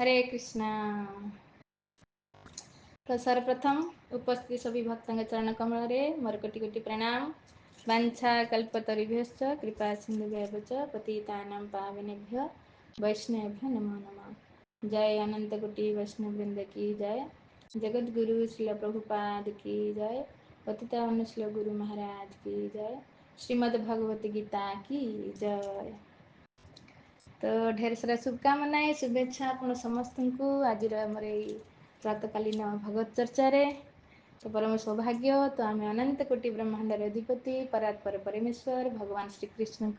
हरे कृष्णा। तो सर्वप्रथम उपस्थित सभी भक्तों के चरण कमल रे मोर कोटि कोटि प्रणाम। वांछा कल्पतरुभ्यश्च कृपा सिन्धुभ्यः च पतितानां पावनेभ्यो वैष्णवेभ्यो नमो नमः। जय अनंत कोटि वैष्णव वृंद की जय। जगत गुरु श्रील प्रभुपाद की जय। पतितान श्रील गुरु महाराज की जय। श्रीमद् भगवत गीता की जय। तो ढेर सारा शुभकामनाएं शुभेच्छा आपण समस्त को आज प्रातकालीन भगवत चर्चा रे। तो परम सौभाग्य तो आम अनंत कोटि ब्रह्मांडर अधिपति परात्पर परमेश्वर भगवान श्रीकृष्ण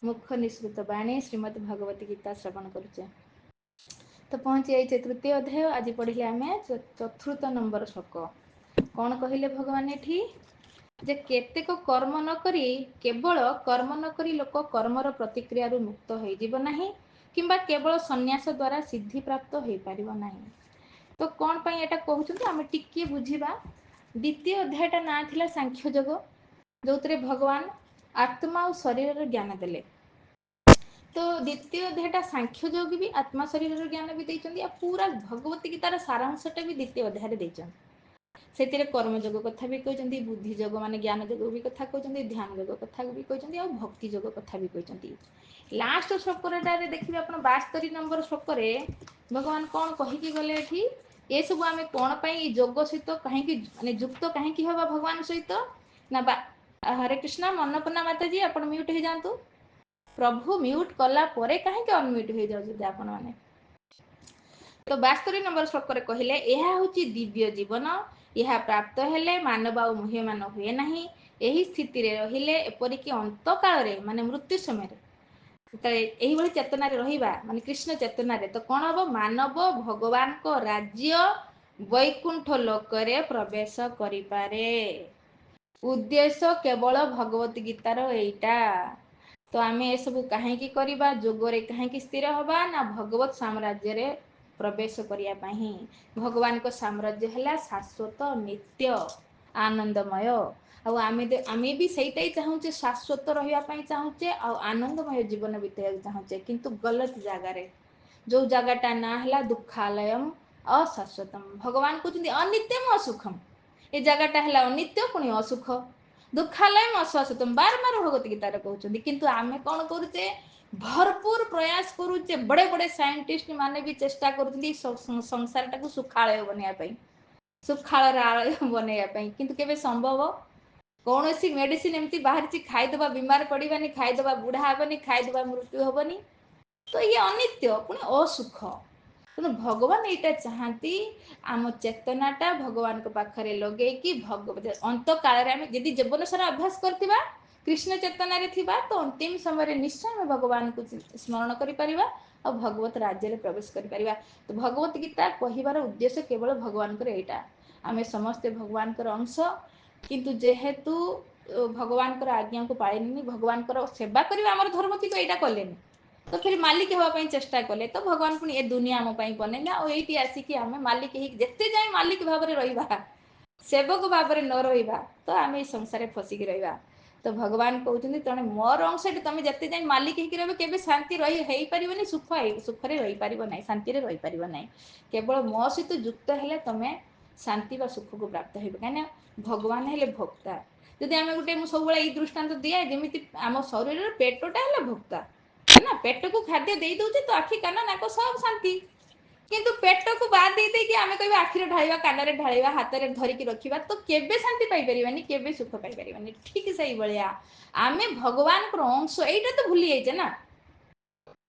मुख निसृत बाणी श्रीमद् भगवत गीता श्रवण करुचे। तो पहुँची जाइए तृतीय अध्याय। आज पढ़िले आम चतुर्थ नंबर श्लोक। कौन कहले भगवान एठी जे केतेक कर्म न करी केवल कर्म न करी लोक कर्मर प्रतिक्रिया मुक्त हो जीव नाही किंबा केवल संन्यास द्वारा सिद्धि प्राप्त हो पारिब नाही। तो कौन पाई एटा कहउछन्ती आमे टिके बुझिबा। द्वितीय अध्यायटा ना थिला सांख्य योग जोतरे भगवान आत्मा और शरीर ज्ञान देले। तो द्वितीय अध्यायटा सांख्य योग भी आत्मा शरीर ज्ञान भी देइछन्ती। पूरा भगवत गीतार सारांशटा भी द्वितीय अध्याय देइछन्ती। से कर्मयोग कथा भी कहते बुद्धियोग मान ज्ञान योग भी कथा कहते ध्यान योग कथा भी कहते और भक्ति योग कथा भी कहते। लास्ट श्लोकटारे देखिए आप 72 नंबर श्लोक भगवान कौन कहीकि गले एठी ये सब आम कौन पाई योग सहित कहीं माने युक्त कहीं हवा भगवान सहित ना हरे कृष्णा अन्नपूर्णा माता जी आप म्यूट हो जातु। प्रभु म्यूट कला परे कहीं अनम्यूट हो जाते आपण मैंने। तो 72 नंबर श्लोक कहले यह हूँ दिव्य जीवन यह प्राप्त हेले मानव आ मुह्यमान हुए नहीं। यही स्थिति रे रहिले एपरिक अंत काल रे माने मृत्यु समय यही भली चेतना रे रहिबा माने कृष्ण चेतना रे तो कौन हम मानव भगवान को राज्य वैकुंठ लोक रे प्रवेश करि पारे। उद्देश्य केवल भगवत गीतार एटा। तो आम ए सब कहीं करवा जोगरे कहीं स्थिर हवा ना भगवत साम्राज्य रे प्रवेश करिया पाही। भगवान को साम्राज्य है शाश्वत नित्य आनंदमय। आमे भी सहीटा चाहूचे शाश्वत रही चाहूचे आनंदमय जीवन बीतवा चाहूचे किंतु गलत जगार जो जगटा ना है दुखालयम अशाश्वतम। भगवान कहते अनित्यम असुखम ये जगटा है अनित्य पुणी असुख दुखालयम अशाश्वतम बार बार भगवत गीतार कहते। किंतु आमे कौन करुचे भरपूर प्रयास करुचे बड़े बड़े साइंटिस्ट माने भी चेष्टा कर संसार टाक सुखालय बनवाई सुखाल आलय बनवाई किंतु केबे संभव कौन सी मेडिसिन एमती बाहरी खाईदबा बीमार पड़ानी खाईदबा बुढ़ा हेनी खाईदबा मृत्यु हेनी। तो ये अनित्य पुणी असुख तेणु भगवान यहाँ चाहती आम चेतनाटा भगवान पाखे लगे कि अंत काल जदि जीवन सारा अभ्यास करथिबा कृष्ण चेतना रे थिबा तो अंतिम समय निश्चय भगवान को स्मरण करि और भगवत राज्य रे प्रवेश करि। तो भगवत गीता कहिबार उद्देश्य केवल भगवान यहाँ आमे समस्ते भगवान अंश किंतु जेहेतु भगवान आज्ञा को पाळिनी भगवान सेवा करवा आम धर्म किंतु यहाँ कलेनी तो फिर मालिक होगापी चेष्टा कले तो भगवान पुणी ए दुनिया आम बनैला और ये आसिकी आम मालिक जिते जाए मालिक भाव में रहा सेवक भाव में न रहा तो आम ये संसार फसिकी रहा। तो भगवान कहते तेणु मोर अंश तुम जिते जाए मालिक हो के शांति रही पारनी सुख सुखरे रही पार ना शांति रही पार ना केवल मो सहित युक्त है तुम शांति व सुख को प्राप्त हो कहीं भगवान है भोक्ता। जदि आम गोटे सब ये दृष्टांत दिए जमी आम शरीर पेटटा है भोक्ता है ना पेट को खाद्य दे दौचे तो आखि कान नाक सब शांति किंतु पेट को बाद दे देकी आम कह आखिरे ढाड़ा कान ढाड़ा हाथ में धरिकी रखा तो केबे शांति पाई केबे सुख पाई। ठीक से भाया आम भगवान अंश यहीटा तो भूली जाइए ना।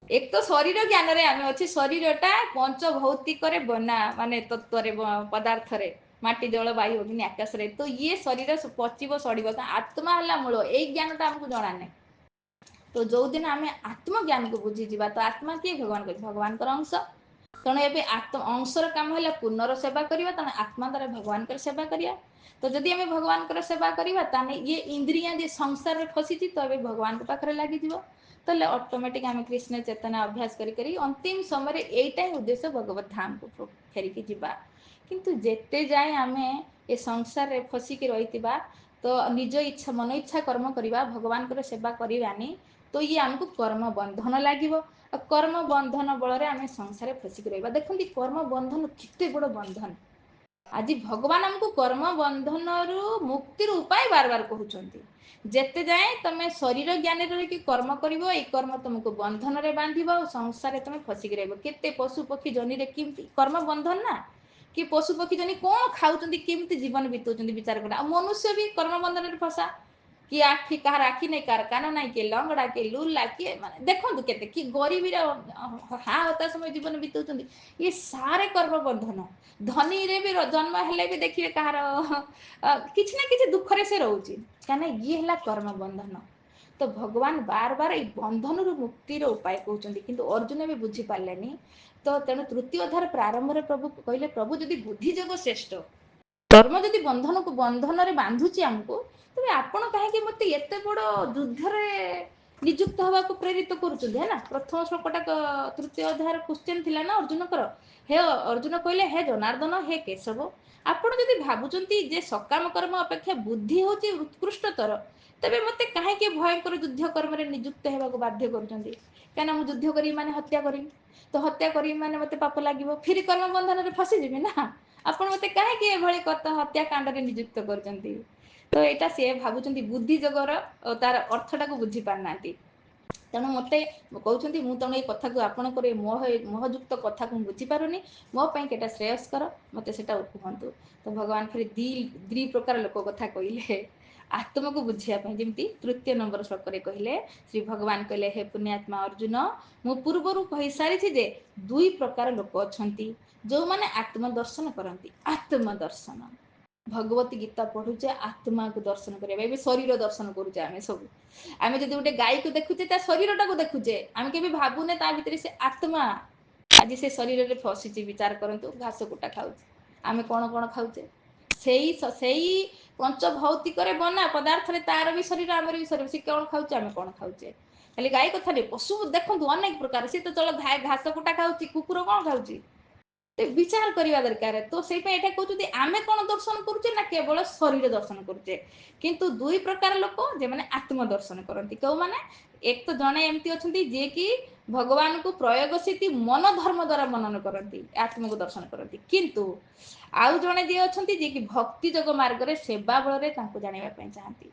एक तो शरीर ज्ञान रे आम अच्छे शरीरटा पंच भौतिक बना माने तत्व पदार्थ माटी जल वायु अग्नि आकाश रे तो ये शरीर पचिब सड़ब आत्मा है मूल यही ज्ञानटा आमको जना ना। तो जो दिन आम आत्मज्ञान को बुझीजा तो आत्मा किए भगवान को भगवान अंश तेणु ए आत्म अंशर कम है पुनर सेवा करवा तेणु आत्मा द्वारा भगवान सेवा करिया। तो जदि आम भगवान सेवा करवा ताने ये इंद्रिया जे संसार में फसी तो ए भगवान पाखे लगी तो ऑटोमेटिक आम कृष्ण चेतना अभ्यास करी अंतिम समय यहीटा ही उद्देश्य भगवत धाम को फेरिकी जीवा। किंतु जेते जाए आम ये संसार में फसिकी रही तो निज इच्छा मन इच्छा कर्म करवा भगवान सेवा करानी तो ये आमको कर्म बंधन लगे कर्म बंधन बल आम संसार फसिक रहा। देखते कर्म बंधन केते बड़ बंधन। आज भगवान आमको कर्म बंधन मुक्तिर उपाय बार बार कहते जेते जाए तुम शरीर ज्ञान रही कर्म कर कर्म तुमको बंधन रे बांध संसार तुम फसिक रही। केते पशु पक्षी जनी रे कर्म बंधन ना कि पशु पक्षी जनी कौन खाऊँ केमती जीवन बिताऊँ विचार कर। मनुष्य भी कर्म बंधन रे फसा कि आखि कहार आखि नहीं कार कान नहीं किए लंगड़ा किए लुला किए माने देखो केते कि गरीबी हाँ होता समय जीवन बिताऊँ ये सारे कर्म बंधन। धनी रे भी जन्म हेले भी देखिए कहार किसी ना किसी दुख रे से रोचे कहीं ये है कर्म बंधन। तो भगवान बार बार ये बंधन रु मुक्तिर उपाय कहते किंतु अर्जुन भी बुझी पारे। तो तेणु तृतीय अध्याय प्रारंभ में प्रभु कहले प्रभु जदि बुद्धि जोग श्रेष्ठ कर्म जदि बंधन को बंधन रे बांधुची आमको तेज आपण कहीं मत एत बड़ युद्ध निजुक्त हवा को प्रेरित करुँच है ना। प्रथम श्लोकटा तृतीय अध्याय क्वेश्चन थिला ना अर्जुन कर हे अर्जुन कहले हे जनार्दन हे केशव आपण जदि भावुंट जे सकाम कर्म अपेक्षा बुद्धि हूँ उत्कृष्टतर तेरे मत कहीं भयंकर युद्ध कर्म निजुक्त होगा बाध्य करूँ मुझे युद्ध करी माने हत्या करी तो हत्या करी माने मत पाप लगे फिर कर्म बंधन में फसीजी ना आपण मत कहीं हत्या कांड निजुक्त कर। तो यहाँ सी भावुं बुद्धि जगर तार अर्थटा को बुझी पारना तेणु मत कहते मुझे तेणु ये कथा को आपण मोहयुक्त कथा को बुझीपारूनी मोपाई केटा श्रेयस्कर मत से कहतु। तो भगवान फिर दी प्रकार लोक कथा कहले आत्मा को बुझापी जमी तृतीय नंबर श्लोक कहले श्री भगवान कहले हे पुण्यात्मा अर्जुन मु पूर्वर कही सारी जे दुई प्रकार लोक अच्छा जो मैंने आत्मदर्शन करती। आत्मदर्शन भगवती गीता पढ़ुचे आत्मा को दर्शन करें शरीर दर्शन करुचे आम सब आम जो गोटे गाई को देखुचे शरीर टाक देखुचे आम के भावुने भितर से आत्मा आज से शरीर में फसी विचार करूँ घास कुटा खाऊ आम कौन कौन खाऊचे से पंच भौतिक बना पदार्थ तार भी शरीर आमर भी शरीर सी कौन खाऊचे आम कौन खाऊचे खाली गाई कथा नहीं पशु देखो अनेक प्रकार सी तो चलो घास कुटा खाऊँ कुकुर कौन खाऊँ विचार करने दरकार। तो से कहते आम कौन दर्शन करुचे ना केवल शरीर दर्शन करुचे किंतु दुई प्रकार लोक जे मैंने आत्मदर्शन करती क्यों मैंने एक तो जड़े एमती अच्छा जी कि भगवान को प्रयोग से मन धर्म द्वारा मनन करती आत्मा को दर्शन करती किंतु आउ जड़े जी अच्छा जी कि भक्ति जोग मार्ग में सेवा बल जानापी चाहती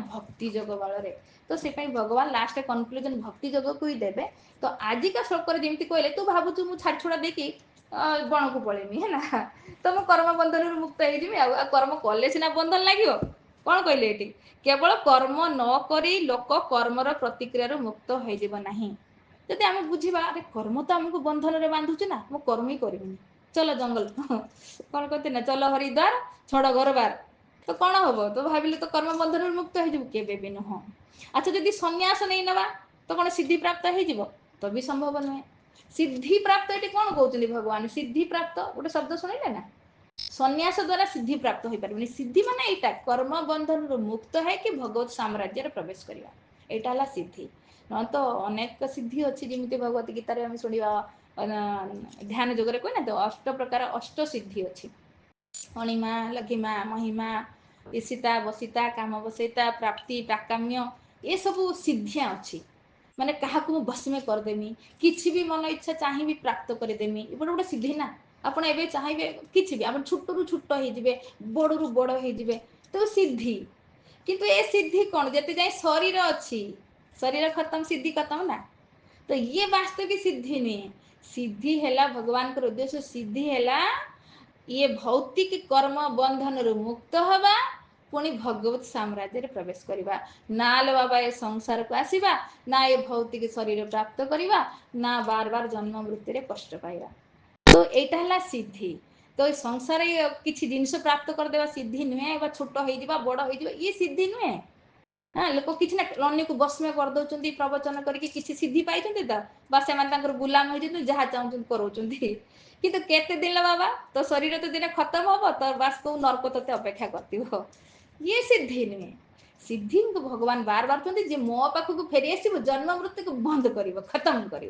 भक्ति जोग बल। तो से भगवान लास्ट कनक्लूजन भक्ति जोग को ही देवे। तो आजिका श्लोक जमी कहले तू भावुँ मुझे छाड़ छुड़ा देखी बण को पलैनी है ना तो मो कर्म बंधन मुक्त हो कर्म कले सीना बंधन लगे कौन कहले ये केवल कर्म न करी लोक कर्मर प्रतिक्रिया मुक्त हो जदि आम बुझा अरे कर्म तो आमको बंधन में बांधुचे ना मो कर्म ही करूनी चलो जंगल कौन कहते ना चलो हरिद्वार छोड़ घर बार तो कौन हम तो भाविले तो कर्म बंधन में मुक्त हो नुह। अच्छा जदि सन्यास नहीं नवा तो कौन सिद्धि प्राप्त हो तो भी संभव नुहे। सिद्धि प्राप्त ये कौन कहते भगवान सिद्धि प्राप्त गोटे शब्द शुणिले ना सन्यास द्वारा सिद्धि प्राप्त हो पारे सिद्धि माने यहाँ कर्म बंधन मुक्त है कि भगवत साम्राज्य प्रवेश करवा यहाँ है सिद्धि न तो अनेक सिद्धि अच्छी जमी भगवत गीतार आम शुणा ध्यान जोगरे कहना तो अष्ट प्रकार अष्ट सिद्धि अच्छी अणिमा लघिमा महिमा ईशिता वसिता काम वसिता प्राप्ति प्राकाम्य ये सब सिद्धियाँ अच्छी माने क्या बस में करदेमी किसी भी मन इच्छा चाहिए प्राप्त करदेमी ये गोटे सिद्धि ना आपड़ ए चाहिए कि भी आप छोट रू छोट हो बड़ रू बड़ हो तो सिद्धि किंतु ये सिद्धि कौन जिते जाए शरीर अच्छी शरीर खत्म सिद्धि खत्म ना तो ये वास्तविक सिद्धि नहीं सिद्धि है भगवान का उद्देश्य सिद्धि है ये भौतिक कर्म बंधन रु मुक्त हवा पुणी भगवत साम्राज्य प्रवेश करवा ना लो बाबा ये संसार को आसवा ना ये भौतिक शरीर प्राप्त करवा ना बार बार जन्म मृत्यु कष्ट पाइबा तो यहाँ है सिद्धि। तो संसार किसी जिनस प्राप्त करदेवा सिद्धि नुहे छोट हो बड़ हो ये सिद्धि नुहे हाँ लोक किसी ना अन्य को बस में करदे प्रवचन करके किसी सिद्धि पाई तो बस से गुलाम हो जहाँ चाहते कराऊँ किंतु केते दिन बाबा तो शरीर तो दिन खत्म हम तो बास को नर्क ते अपेक्षा कर ये सिद्धि नुहे। सिद्धि को भगवान बार बार कहते मो पाखक फेरी आस जन्म मृत्यु को बंद कर खत्म कर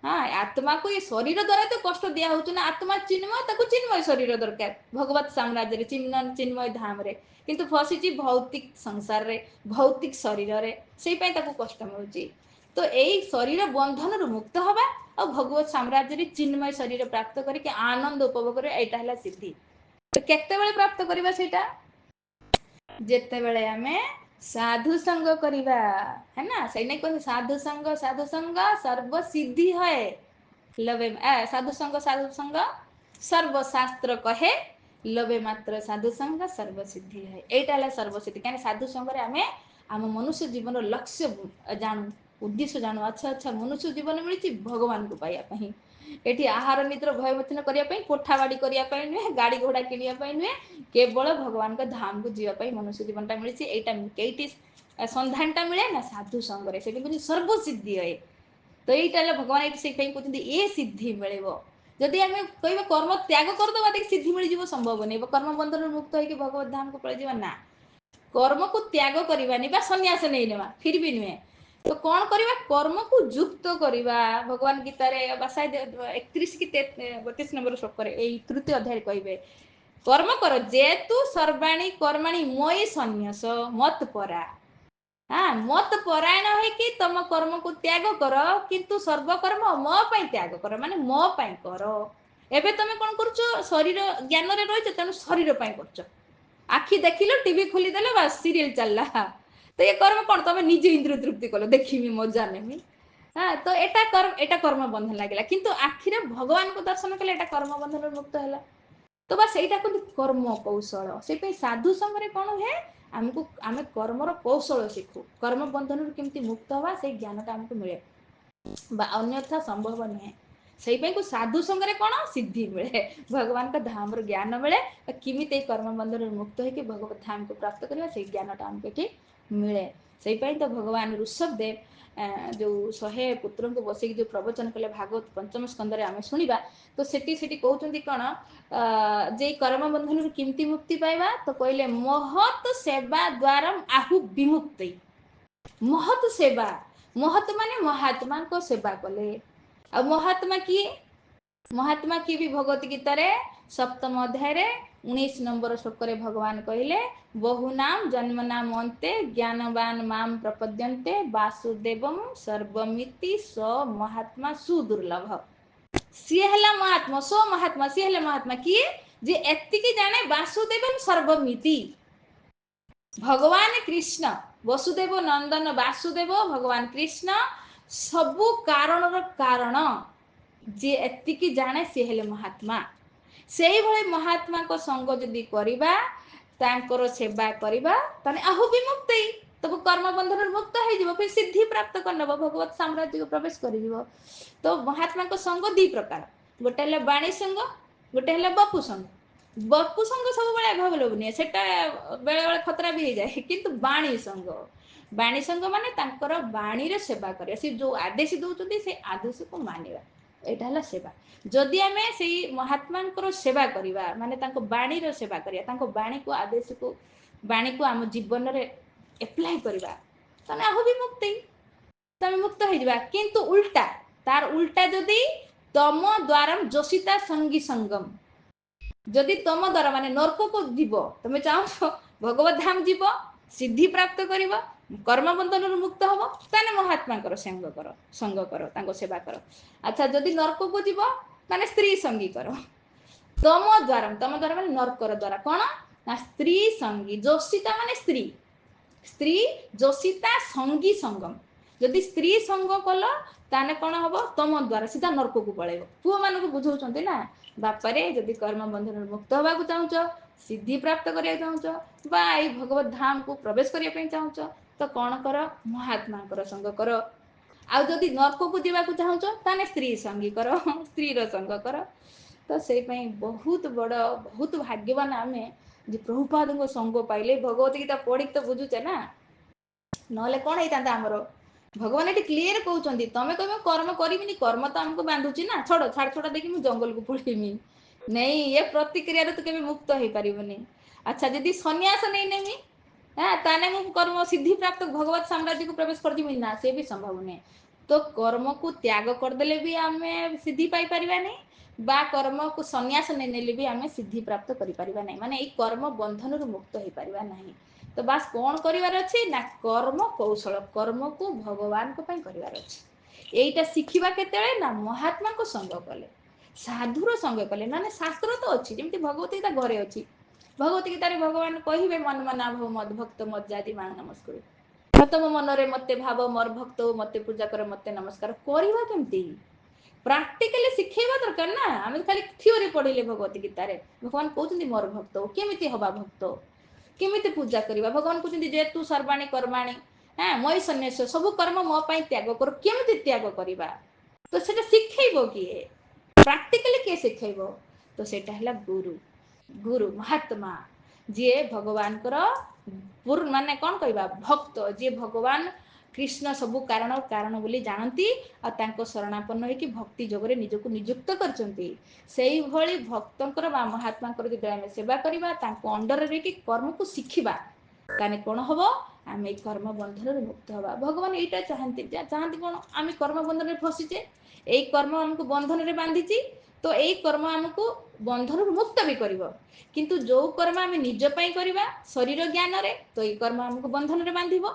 हाँ आत्मा को ये शरीर द्वारा तो कष्ट दिया होउछ ना आत्मा चिन्मय ताको चिन्मय शरीर दरकार भगवत साम्राज्य रे चिन्मय धाम रे किंतु फसिची भौतिक संसार रे भौतिक शरीर रे सेई पई ताको कष्ट मिलुची तो एई शरीर बंधन रु मुक्त हबा और भगवत साम्राज्य रे चिन्मय शरीर प्राप्त करके आनंद उपभोग करे एटा हला सिद्धि तो केते बेले प्राप्त करबा सेटा जेते बेले हमें साधु संग करिबा है ना सही नहीं कहते साधु संग सर्व सिद्धि है लवे साधु संग सर्व शास्त्र कहे लवे मात्र साधु संग सर्व सिद्धि है एटा हला सर्व सिद्धि काने साधु संग रे हमें आम मनुष्य जीवन लक्ष्य जानू उद्देश्य जानू अच्छा अच्छा मनुष्य जीवन मिली भगवान को पाइबा पई एठी आहार निद्र भयमथन करिया पई कोठा बाड़ी करिया पई नुहे गाड़ी घोड़ा किनिया पई नुहे केवल भगवान का धाम को जीवा पई मनुष्य जीवनटा मिली एटा केइटी संधानटा मिले ना साधु संग रे सेठी बुझी सर्व सिद्धि है तो यही भगवान ये से कहते ये सिद्धि मिले जदि आम कह कर्म त्याग करदे देखिए सिद्धि मिल जाव संभव नहीं कर्म बंधन मुक्त होकर भगवत धाम को पलैजा ना कर्म को त्याग करवानी सन्यास नहीं नेवा फिर भी नुहे तो कौन करवा कर्म को युक्त करवा भगवान गीतार शायद 31 कि 32 नंबर श्लोक तृतीय अध्याय कहे कर्म कर जेतु सर्वाणी कर्माणी मयि सन्यास मत परा हाँ मत परायण है कि तुम कर्म को त्याग कर किंतु सर्वकर्म मो पाई त्याग कर माने मो पाई कर एबे तुम कौन कर शरीर ज्ञान रे रही तेणु शरीर पाई कर आखि देखिल टीवी खोली देल बस सीरियल चलला तो ये कर्म कौन तुम निजे इंद्रिय तृप्ति कल देखी मजा नेमी हाँ तो एटा कर्म बंधन लगे किंतु आखिरे भगवान को दर्शन कले एटा कर्म बंधन मुक्त है तो बस यही कहते कर्म कौशल से साधु संगे कौन है आमको आम कर्मर कौशल शिखु कर्म बंधन केमती मुक्त हवा से ज्ञानटा आमको मिले अन्यथा संभव नुहे से साधु संगे कौन सिद्धि मिले भगवान का धाम ज्ञान मिले किमित कर्म बंधन मुक्त होकर भगवत धाम को प्राप्त करवा से ज्ञानटा आमको ये मिले से तो भगवान ऋषभदेव जो 100 पुत्र को बसैक जो प्रवचन कले भागवत पंचम स्कंदर आम शुणा तो सेठी कहते कौन जे कर्म बंधन किमती मुक्ति पाइबा तो कहले महत सेवा द्वारा आहु विमुक्ति महत सेवा महत माने महात्मा को सेवा कले आ महात्मा किए भी भगवत गीतार सप्तम अध्याय 19 नंबर श्लोक भगवान कहले बहुनाम जन्मनाम अन्ते ज्ञानवान माम प्रपद्यन्ते वासुदेवम सर्वमिति स महात्मा सुदुर्लभ सी है महात्मा सो महात्मा सी है महात्मा किए जे एतिकी जाने वासुदेवम सर्वमिति भगवान कृष्ण वसुदेव नंदन वासुदेव भगवान कृष्ण सबु कारण कारण जे एतिकी जाने सी है महात्मा से भले महात्मा को संग जदि करवा तांकर सेवा करवा ताने आहु विमुक्त तब कर्म बंधन मुक्त हो फिर सिद्धि प्राप्त कर नब भगवत साम्राज्य को प्रवेश कर तो महात्मा को संग दी प्रकार गोटे है वाणी संग गोटे है बपु संग बपु संग सब बड़े अभाव नहीं से बेले बेले खतरा भी हो जाए किंतु वाणी संग माने तांकर वाणी रे सेवा कर जो आदेश दौरान से आदेश को मानिबा एटा हला सेवा जदि आम से महात्मा सेवा करवा माने तांको वाणी रो सेवा करिया तांको वाणी को आदेश को वाणी को आम जीवन रे एप्लाई करवा ताने आहु भी मुक्ति तमे मुक्त हो जावा किंतु उल्टा तार उल्टा जदि तम द्वारा जोशिता संगी संगम जदि तम द्वारा माने नरक को जीव तुम चाहो भगवत धाम जीव सिद्धि प्राप्त कर कर्म बंधन मुक्त हम ताने महात्मा संग कर सेवा कर अच्छा जदि नरक को जीव ताने स्त्री संगी कर तम द्वारा माने नरकर द्वारा कौन ना स्त्री संगी जोशिता माने स्त्री स्त्री जोशिता संगी संगम जदि स्त्री संग कल ताने कौन हम तम द्वारा सीधा नरक को पलैब पुओ मान को बुझाऊँ ना बापारे जदि कर्म बंधन मुक्त होगा चाहूच सिद्धि प्राप्त करने चाहूच बा ये भगवत धाम को प्रवेश करने चाहूच तो कौन कर महात्मा संग कर आउ जदि नरक को जावाक चाहूच ताने स्त्री संगी कर स्त्री संग कर तो से बहुत बड़ बहुत भाग्यवान आम जे प्रभुपाद संग पाइले भगवत गीता पढ़ी तो बुझुचे ना ना कौन होता आमर भगवान ये क्लीयर कहते तुम कह कर्म करी कर्म तो आमको बांधुची ना छड़ छाड़ छड़ा देखी मुझे जंगल को पड़ेमी नहीं ये प्रतिक्रिया तो केवे मुक्त हो पारबनी अच्छा जदि सन्यास नहीं नेमी हाँ ताने मु कर्म सिद्धि प्राप्त भगवत साम्राज्य को प्रवेश कर ना से भी संभव नहीं तो कर्म को त्याग करदेले भी आमे सिद्धि पाई परिबा नहीं, बा कर्म को संन्यास नेले भी आमे सिद्धि प्राप्त करि परिबा नहीं, माने एई कर्म बंधन रु मुक्त होई परिबा नहीं। तो बास कौन करिवार अछि ना कर्म कौशल, कर्म को भगवान को पई करिवार अछि। एईटा शिखिबा केतेले ना महात्मा को संग कले, साधुर संग कले, माने शास्त्र तो अछि जेमति भगवत गीता घरे अछि। भगवत गीता रे भगवान कहिबे मन मना भव मद भक्त मद जाति मान नमस्कार, तम मनरे मते भाव मोर भक्त मते पूजा कर मते नमस्कार करिवा केमति प्राक्टिकली शिखेबा दरकार ना। आमे खाली थ्योरी पढिले भगवत गीता रे भगवान कहउछन्ति मोर भक्त केमिति हबा भक्त, केमिति पूजा करिवा। भगवान कहउछन्ति जे तू सर्वाणि कर्माणि मयि सन्न्यास सब कर्म मो पई त्याग कर, केमिति त्याग करिवा तो सेटा शिखेइबो किए, प्राक्टिकली किए शिखेइबो तो सेटा हला गुरु, गुरु महात्मा जे भगवान कर पूर्ण माने कौन कहवा भक्त, जे भगवान कृष्ण सबु कारण कारण बोली जानती आ तांको शरणापन्न होइकि भक्ति जोगरे निजको नियुक्त करचंती। सेई भली भक्तंकर बा महात्मांकर जदि आमे सेवा करिबा तांको अंडर रे कि कर्म को शिखिबा ताने कोन हबो आमे कर्म बंधन रे मुक्त हबा। भगवान एटा चाहंती कोन आमे कर्म बंधन रे फसिचे, एई कर्म हमको बंधन रे बांधिची तो एई कर्म हमको बंधन रे मुक्त भी करिवो। किंतु जो कर्म आमे निज पई करिबा शरीर ज्ञान रे तो एई कर्म हमको बंधन रे बांधिबो,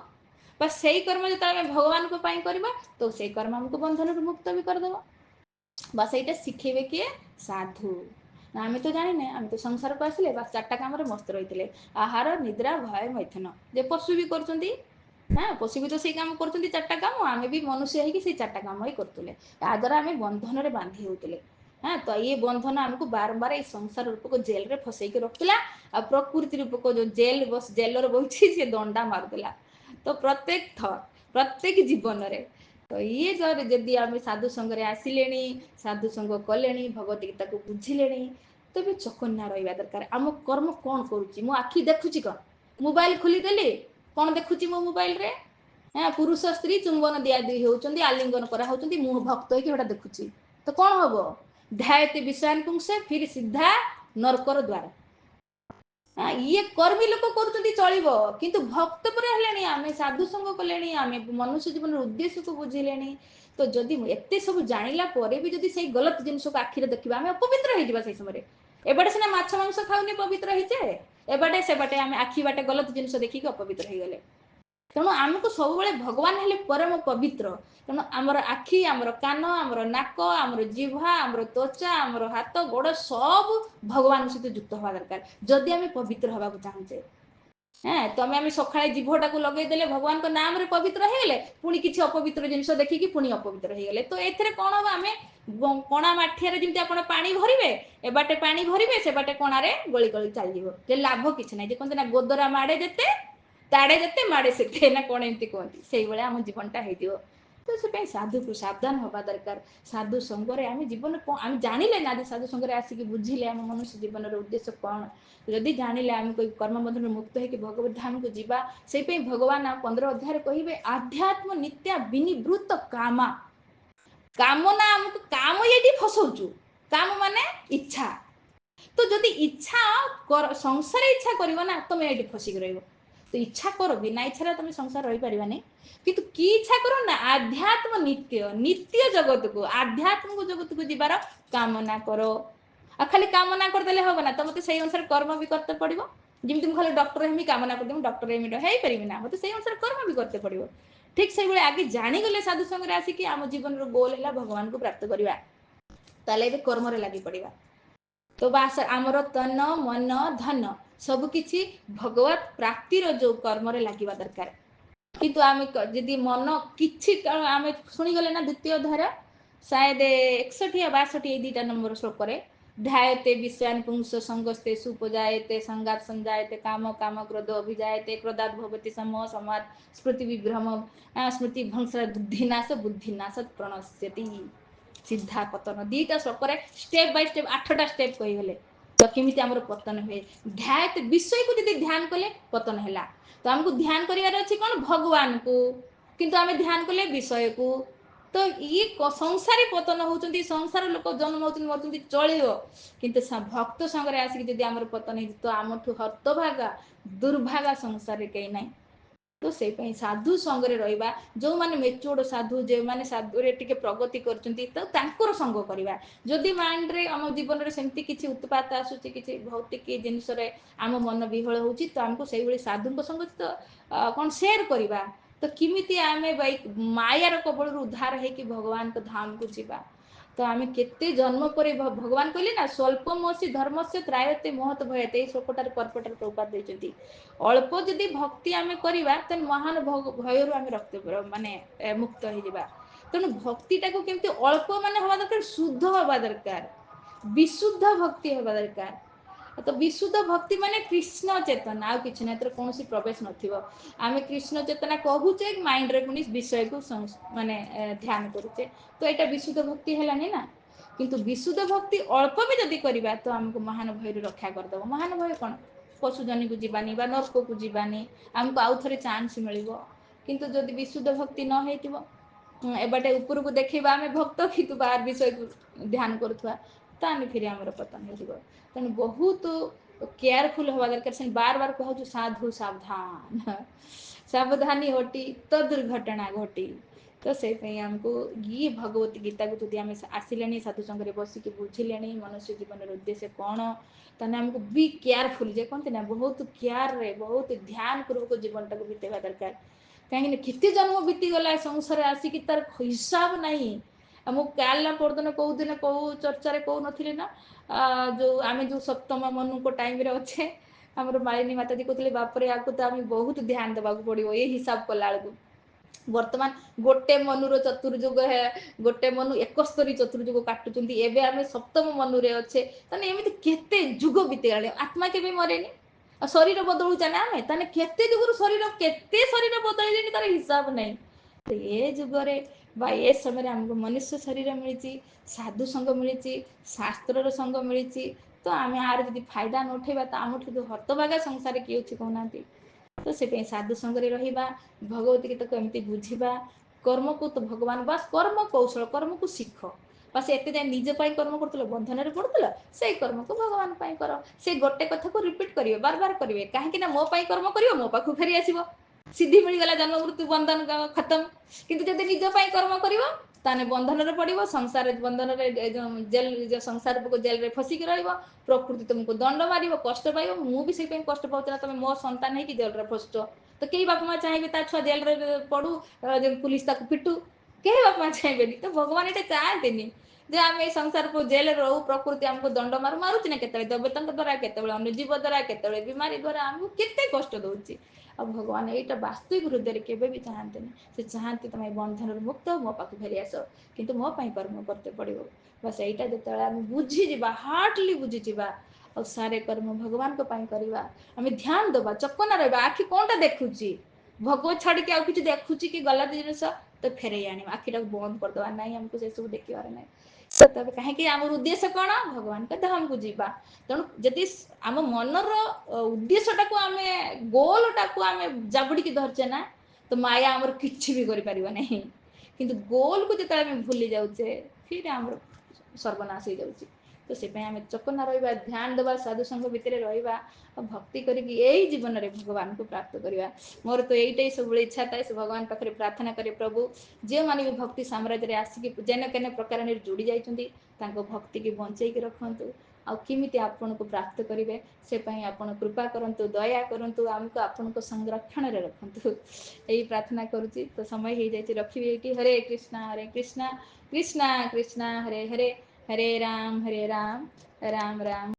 बा सेई कर्म जते आमे भगवान को पई करिबा तो सेई कर्म हमको बंधन रे मुक्त भी कर देबो। बस एटा शिखेबे किए साधु। आमे तो जानि ने, आमे तो संसार को आसिले बस चारटा काम रे मस्त रहितले, आहार निद्रा भय मैथुन, जे पशु भी करचंती पशु भी तो सेई काम करचंती चारटा काम, आमे भी मनुष्य हेकि सेई चारटा काम ही करतुले। आ द्वारा आमे बंधन रे बांधि होतले। तो ये बंधन हमको बारंबार इस संसार रूप को जेल रे फसई के रखला, आ प्रकृति रूप को जो जेल बस जेलर बहिछि से दंडा मारदेला। तो प्रत्येक थर प्रत्येक जीवन रे तो ये जदि आमे साधु संग रे आसिलेनी, साधु संग कलेनी, भगवत गीता को बुझिलेनी तो भी चकन्ना रहिबा दरकार। आम कर्म कौन करूची, मो आखि देखुची कौन, मोबाइल खोली देली कौन देखुची मो मोबाइल रे पुरुष स्त्री चुंबन दिया दी होउचंदी, आलिंगन करा होउचंदी, मु भक्त होइकि होटा देखुची तो कौन हबो ध्यायते विषयान पुंसे फिर सीधा नरकर द्वार। ये कर्मी लोक करूचंती चलिबो, किंतु भक्त पर हेलेनी, आमे साधु संग कलेनी, आमे मनुष्य जीवन उद्देश्य को बुझिलेनी। तो जदि एते सब जानिला परे भी जदि सेई गलत जिनिस को आखिरे देखिबा आमे अपवित्र हेइ जिबा सेई समय। एबाटे सिना माछ मांस खाउनी पवित्र हेइचे, एबाटे सेबाटे आमे आखि बाटे गलत जिनिस देखिक अपवित्र हेइ गेले। तेणु आमको सब बेले भगवान हेले परम पवित्र। तेणु आमर आखि, आमर कान, आमर नाक, आमर जिह्वा, आमर त्वचा, आमर हाथ गोड़ सब भगवान सहित युक्त हवा दरकार जदि आमे पवित्र हवा को चाहूचे। तमे आमे सखाळे जिभटा को लगेई देले भगवान को नाम रे पवित्र हे गेले, पुनी किछि अपवित्र जिनिस देखिकि पुनी अपवित्र हे गेले। तो एथरे कोन हबा आमे कणा माठिया रे जेमति आपण पानी भरिबे, एबाटे पानी भरिबे सेबाटे कणा रे गळी गळी चली जिवो, जे लाभ किछि नै। जे कोन ना गोदरा माडे जेते ताड़े जेते माड़े सेते ना कौन एमती कहती से भाया आम जीवनटा हो। तो से साधु को सावधान हवा दरकार। साधु संगरे आम जीवन कौन आम जानिले ना साधु संगरे आसिक बुझिले आम मनुष्य जीवन उद्देश्य कौन, जदि जानिले आम कोई कर्मबंधन मुक्त होकर भगवत धाम को जीवा। से भगवान 15 अध्याय कहिबे आध्यात्म नित्या विनिवृत्त कामा, कामना आमको काम ये फसौचु, काम माने इच्छा। तो जदि इच्छा संसार इच्छा करिवो ना तुम ये फसिक रहिबो। तो इच्छा करो, बिना इच्छा तुम संसार रही पार नहीं, किंतु की इच्छा करो ना आध्यात्म नित्य नित्य जगत को आध्यात्मिक जगत को जीवार कामना करो। आ खाली कामना करदेले हम ना, तो मत से अनुसार कर्म भी करते पड़ो। जमी मुझे खाली डॉक्टर हेमी कामना कर डॉक्टर हेमी हो पारि ना, मत से अनुसार कर्म भी करते पड़ो। ठीक से भाई आगे जाणीगले साधु संग आसिक आम जीवन गोल है भगवान को प्राप्त करवा, ताले कर्म लगी पड़ा। तो बास आमर तन मन धन सबकि भगवत प्राप्तिर जो कर्म लगे दरकार। किंतु आम जदि मन कि आम शुणीगले ना द्वितीय अध्याय शायद 61 या 62 ये 2टा नंबर श्लोक ध्यायते विषयान पुंस संगस्ते सुपजायते संगात संजायते काम काम क्रोध अभिजायते क्रोधात भवति समूह समाद स्मृति विभ्रम स्मृति भंस बुद्धिनाश बुद्धिनाश प्रणश्यति। सीधा पतन 2टा श्लोक स्टेप बाय स्टेप 8टा स्टेप कहीगले तो केमिति आमर पतन हुए। ध्यायते विषय को जदि ध्यान कले पतन है। तो हमको ध्यान करिवार अछि कौन भगवान को, किंतु आमे ध्यान कले विषय को। तो ये संसारी पतन होउचंती, संसार लोक जन्म होउचंती मरचंती चलिबो, किंतु भक्त संगरे आसिक जदि आमर पतन है तो आमठु हतभागा दुर्भागा संसार कई नहीं। तो से साधु संगे रहा जो मैंने मेच्योर्ड साधु जो मैंने साधु टिके प्रगति कर संग करवा जदि माइंड रे आम जीवन में सेमती किसी उत्पात आसूची किसी भौतिक जिनस आम मन विहल हो तो आमको से साधु संग तो कौन सेयार करवा तो किमिति आम मायार कबल उद्धार है भगवान को धाम को जीवा तो आम केते जन्म पर भगवान कहले ना स्वल्पमसी धर्म से त्रायते महत भयते श्लोकटार कर्पटार प्रभुपाद देते अल्प जदि भक्ति आम करवा तो महान भयर आम रक्त माने मुक्त हो तेणु भक्तिटा को केमती अल्प मान हवा दरकार शुद्ध हवा दरकार विशुद्ध भक्ति हवा दरकार तो विशुद्ध भक्ति माने कृष्ण चेतना आ कि ना कौन प्रवेश नमें कृष्ण चेतना कहूचे माइंड रे पुणी विषय को माने ध्यान करुचे तो यहाँ विशुद्ध भक्ति है ना किंतु विशुद्ध भक्ति अल्प भी जदि करवा तो आमको महान भय रक्षा करदेव महान भय कौन पशुजनी को जीवानी नर्क को जीवानी आमको आउ थे चांस मिल किंतु जदि विशुद्ध भक्ति न हो एबाटे ऊपर को देखा आम भक्त किंतु बाहर विषय को ध्यान करुवा ताने फिर आमर पतन हो तेणु बहुत केयरफुल हवा दरकार से बार बार कहूँ साधु सावधान सावधानी हटी तो दुर्घटना घटी तो से आमको ये भगवत गीता को जब आम आसिले साधु संगे बसिक बुझिले मनुष्य जीवन उद्देश्य कौन ताने आमको बी केयरफुल जे कहते ना बहुत केयर रे बहुत ध्यान पूर्वक जीवन टाक बीतेवा दरकार कहीं केते जन्म बीतीगला संसार आसिक तार हिसाब नहीं मुझे काल परदिन कौ दिन कौ चर्चा कौ नी ना जो आम जो सप्तम मनु को टाइम रे अच्छे आमर मालिनी माताजी कहते बापरे या तो आम बहुत ध्यान देवा पड़ो ये हिसाब कला वर्तमान गोटे मनुर चतुर्युग है गोटे मनु 71 चतुर्युग काटुंट एवं आम सप्तम मनुरे अच्छे ताने एमती केते जुग बीतीगला आत्मा के मरेनी शरीर बदलुचा ना आम ताने केते जुगर शरीर बदल तार हिसाब नहीं तो ये जुगरे ये समय आमको मनुष्य शरीर मिली साधु संग मिली शास्त्र संग मिली तो आम आर जब फायदा न उठेबा तो आम जो हतभागा संसार किए अच्छे कहना तो से साधु संगे रहा भगवत गीता को एमती बुझा कर्म को तो भगवान बस कर्म कौशल कर्म को शिख बस एत जाए निज कर्म कर बंधन में पड़ूल से कर्म को भगवान कर से गोटे कथा को रिपीट करेंगे बार बार करेंगे कहीं मो कर्म कर मो पाख फेरी आसो सिद्धि मिलगला जन्म मृत्यु बंधन खत्म किंतु जब निज कर्म कर ताने बंधन में पड़ो संसार बंधन जेल संसार जेल रे फसिक प्रकृति तुमको दंड मार कष्ट पाइब मुझे कष्ट पाऊँ ना तुम मो संतान है कि जेल रे फसुच तो कई बापा माँ चाहिए छुआ जेल रे पड़ू पुलिस ताक पिटू कई बापा माँ चाहिए तो भगवान ये चाहते जे आम ये संसार को जेल रहू प्रकृति आमको दंड मारुच ना केत दबेतंक द्वारा केत अनुजीव द्वारा केत बीमारी द्वारा आमको केते कष्ट दूसरी आ भगवान यहाँ वास्तविक हृदय केवे भी चाहते से चाहते तुम बंधन मुक्त मो पाक फेरी आस कि मो कर्म करते पड़ो बस यहाँ जो आम बुझीजा हार्टली बुझीजा और सारे कर्म भगवान को करवा आम ध्यान दबा चकना रहा आखि कौनटा देखुची भगवत छाड़ी आउ कि देखुची कि गलत जिनस तो फेरे आने आखिटा बंद करदे ना आमको से सब देखार ना तब कहीं आम उद्देश्य कौन भगवान के धाम को जीवा तेणु जदि आम मनर उद्देश्यटा को आम गोलटा को आम जाबुड़ी धरचे ना तो माया आमर किसी भी करें किंतु गोल को जो भूली जाऊे फिर आम सर्वनाश हो जाऊँ तो से आम चकना रहा ध्यान देवा साधु संघ भितर रहा भक्ति करके यही जीवन में भगवान को प्राप्त करवा मोर तो यही सब इच्छा था से भगवान पाखे प्रार्थना करे प्रभु जो मैंने भी भक्ति साम्राज्य आसिक जेन केन प्रकार जोड़ी जाइए भक्ति की बंचेक रखु आमिति आपण को प्राप्त करेंगे से आपण कृपा करंतु दया करंतु आमको आपण को संरक्षण रे रखंतु यही प्रार्थना करुच्ची तो समय हो जाए रखी हरे कृष्णा कृष्णा कृष्णा हरे हरे हरे राम राम राम